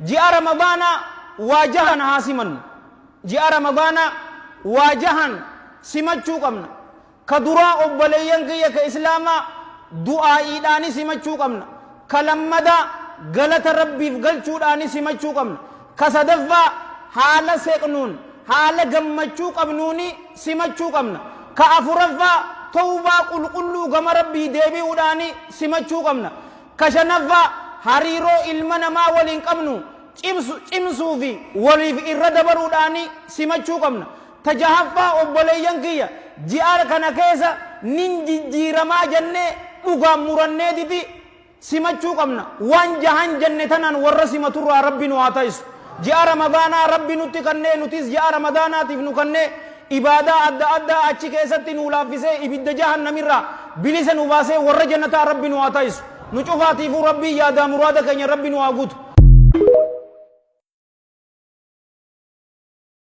ji'a ramadaana waajahan haa simannu ji'a ramadaana waajahan simachuu qabna ka duraa obboleeyyan kiyya ka islaamaa du'aa'iidhaani simachuu qabna ka lammadaa galata rabbiif galchuudhaani simachuu qabna ka sadaffaa haala seeqnuun haala gammachuu qabnuuni simachuu qabna ka afuraffaa tawbaa qulqulluu gama rabbii deebi'uudhaani simachuu qabna ka shanaffaa hariiroo ilma namaa waliin qabnu cimsuu fi waliif irra dabaruudhaani simachuu qabna ta jahaffaa obboleeyyan kiyya ji'a kana keessa nin jijjiiramaa jennee dhugaan muranneetiti simachuu qabna waan jahan jenne tanaan warra simaturraa rabbi nu haa ta'isu ji'a ramadaanaa rabbi nutti kannee nutis ji'a ramadaanaatiif nu kannee ibaadaa adda addaa achi keessatti nu laaffisee ibidda jahannamirraa bilisa nu baasee warra jannataa rabbi nu haa ta'isu nu cufaatiifuu rabbii yaadaa muraada keenya rabbi nu haa guutu